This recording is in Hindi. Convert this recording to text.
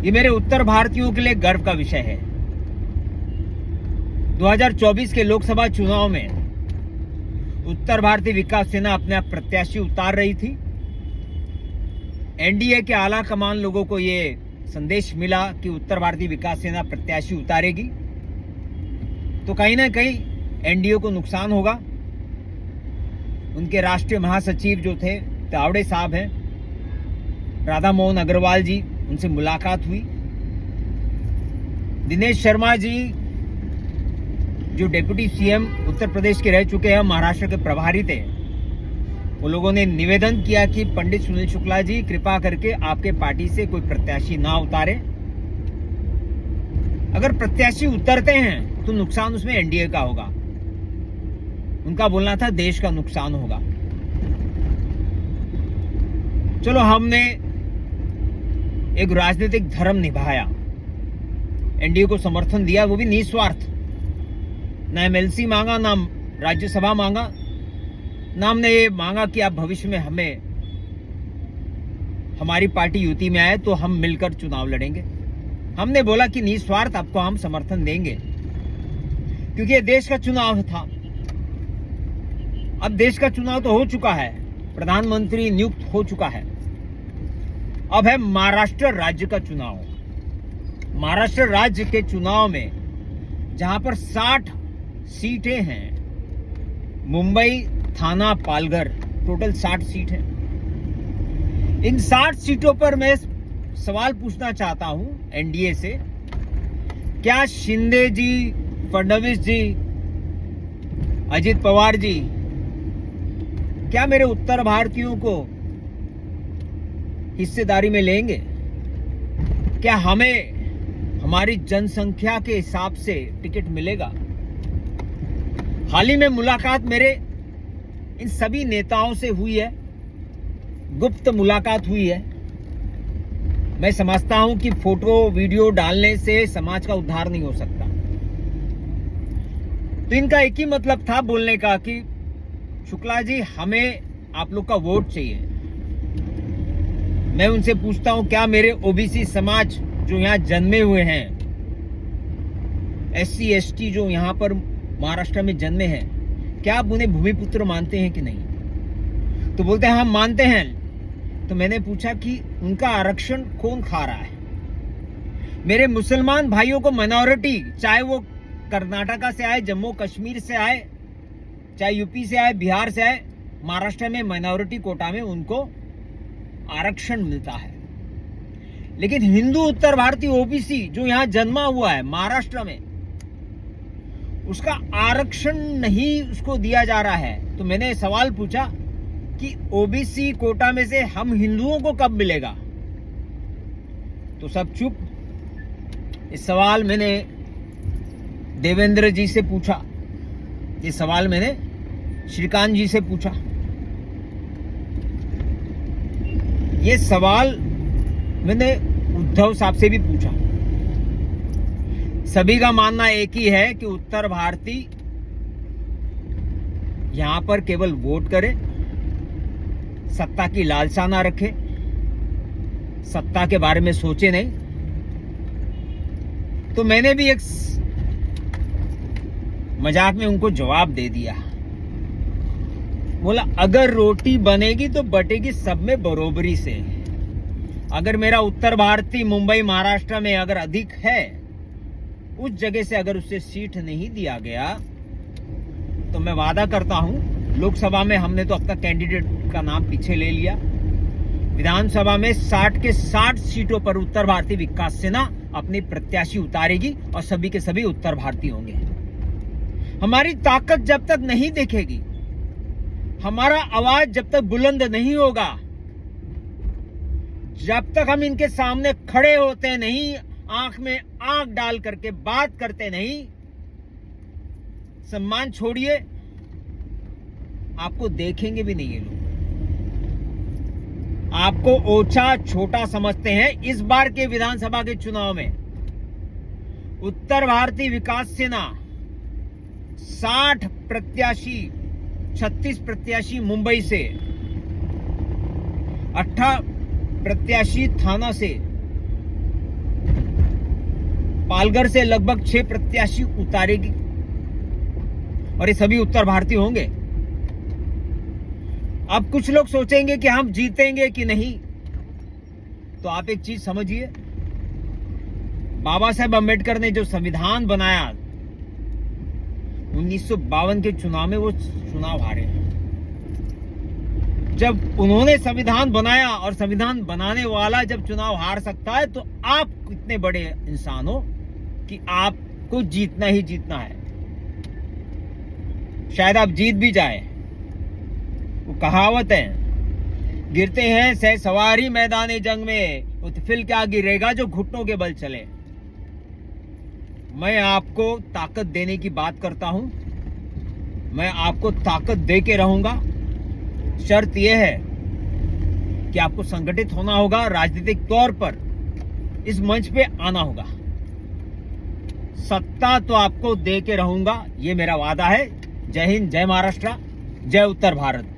ये मेरे उत्तर भारतीयों के लिए गर्व का विषय है। 2024 के लोकसभा चुनाव में उत्तर भारतीय विकास सेना अपने आप प्रत्याशी उतार रही थी। एनडीए के आला कमान लोगों को ये संदेश मिला कि उत्तर भारतीय विकास सेना प्रत्याशी उतारेगी, तो कहीं ना कहीं एनडीए को नुकसान होगा। उनके राष्ट्रीय महासचिव जो थे तावड़े साहब हैं, राधा मोहन अग्रवाल जी, उनसे मुलाकात हुई। दिनेश शर्मा जी जो डिप्टी सीएम उत्तर प्रदेश के रह चुके हैं, महाराष्ट्र के प्रभारी थे, वो लोगों ने निवेदन किया कि पंडित सुनील शुक्ला जी कृपा करके आपके पार्टी से कोई प्रत्याशी ना उतारे। अगर प्रत्याशी उतरते हैं तो नुकसान उसमें एनडीए का होगा। उनका बोलना था देश का नुकसान होगा। चलो, हमने एक राजनीतिक धर्म निभाया, एनडीए को समर्थन दिया, वो भी निस्वार्थ। ना एमएलसी मांगा, ना राज्यसभा मांगा, ना हमने ये मांगा कि आप भविष्य में हमारी पार्टी यूती में आए तो हम मिलकर चुनाव लड़ेंगे। हमने बोला कि निस्वार्थ आपको हम समर्थन देंगे, क्योंकि ये देश का चुनाव था। अब देश का चुनाव तो हो चुका है, प्रधानमंत्री नियुक्त हो चुका है। अब है महाराष्ट्र राज्य का चुनाव। महाराष्ट्र राज्य के चुनाव में जहां पर 60 सीटें हैं, मुंबई, थाना, पालघर, टोटल 60 सीट है। इन 60 सीटों पर मैं सवाल पूछना चाहता हूं एनडीए से, क्या शिंदे जी, फडणवीस जी, अजित पवार जी, क्या मेरे उत्तर भारतीयों को हिस्सेदारी में लेंगे? क्या हमें हमारी जनसंख्या के हिसाब से टिकट मिलेगा? हाल ही में मुलाकात मेरे इन सभी नेताओं से हुई है, गुप्त मुलाकात हुई है। मैं समझता हूं कि फोटो वीडियो डालने से समाज का उद्धार नहीं हो सकता। तो इनका एक ही मतलब था बोलने का कि शुक्ला जी, हमें आप लोग का वोट चाहिए। मैं उनसे पूछता हूं, क्या मेरे ओबीसी समाज जो यहां जन्मे हुए हैं, एससी एसटी जो यहां पर महाराष्ट्र में जन्मे हैं, क्या आप उन्हें भूमिपुत्र मानते हैं कि नहीं? तो बोलते हैं हम मानते हैं। तो मैंने पूछा कि उनका आरक्षण कौन खा रहा है? मेरे मुसलमान भाइयों को माइनॉरिटी, चाहे वो कर्नाटका से आए, जम्मू कश्मीर से आए, चाहे यूपी से आए, बिहार से आए, महाराष्ट्र में माइनॉरिटी कोटा में उनको आरक्षण मिलता है। लेकिन हिंदू उत्तर भारतीय ओबीसी जो यहां जन्मा हुआ है महाराष्ट्र में, उसका आरक्षण नहीं उसको दिया जा रहा है। तो मैंने सवाल पूछा कि ओबीसी कोटा में से हम हिंदुओं को कब मिलेगा? तो सब चुप। इस सवाल मैंने देवेंद्र जी से पूछा, ये सवाल मैंने श्रीकांत जी से पूछा, ये सवाल मैंने उद्धव साहब से भी पूछा। सभी का मानना एक ही है कि उत्तर भारतीय यहां पर केवल वोट करे, सत्ता की लालसा ना रखे, सत्ता के बारे में सोचे नहीं। तो मैंने भी एक मजाक में उनको जवाब दे दिया, बोला अगर रोटी बनेगी तो बटेगी सब में बरोबरी से। अगर मेरा उत्तर भारतीय मुंबई महाराष्ट्र में अगर अधिक है, उस जगह से अगर उससे सीट नहीं दिया गया, तो मैं वादा करता हूं, लोकसभा में हमने तो अब तक कैंडिडेट का नाम पीछे ले लिया, विधानसभा में 60 के 60 सीटों पर उत्तर भारतीय विकास सेना अपनी प्रत्याशी उतारेगी और सभी के सभी उत्तर भारतीय होंगे। हमारी ताकत जब तक नहीं दिखेगी, हमारा आवाज जब तक बुलंद नहीं होगा, जब तक हम इनके सामने खड़े होते नहीं, आंख में आंख डाल करके बात करते नहीं, सम्मान छोड़िए, आपको देखेंगे भी नहीं ये लोग। आपको ओछा छोटा समझते हैं। इस बार के विधानसभा के चुनाव में उत्तर भारतीय विकास सेना 60 प्रत्याशी, 36 प्रत्याशी मुंबई से, 18 प्रत्याशी थाना से, पालघर से लगभग 6 प्रत्याशी उतारेगी और ये सभी उत्तर भारतीय होंगे। अब कुछ लोग सोचेंगे कि हम जीतेंगे कि नहीं, तो आप एक चीज समझिए, बाबा साहेब अम्बेडकर ने जो संविधान बनाया 1952 के चुनाव में, वो चुनाव हारे हैं। जब उन्होंने संविधान बनाया और संविधान बनाने वाला जब चुनाव हार सकता है, तो आप कितने बड़े इंसान हो कि आपको जीतना ही जीतना है। शायद आप जीत भी जाए। वो कहावत है, गिरते हैं सह सवारी मैदाने जंग में, उत्फिल क्या गिरेगा जो घुटनों के बल चले। मैं आपको ताकत देने की बात करता हूं, मैं आपको ताकत दे के रहूंगा। शर्त यह है कि आपको संगठित होना होगा, राजनीतिक तौर पर इस मंच पे आना होगा। सत्ता तो आपको दे के रहूंगा, ये मेरा वादा है। जय हिंद, जय महाराष्ट्र, जय उत्तर भारत।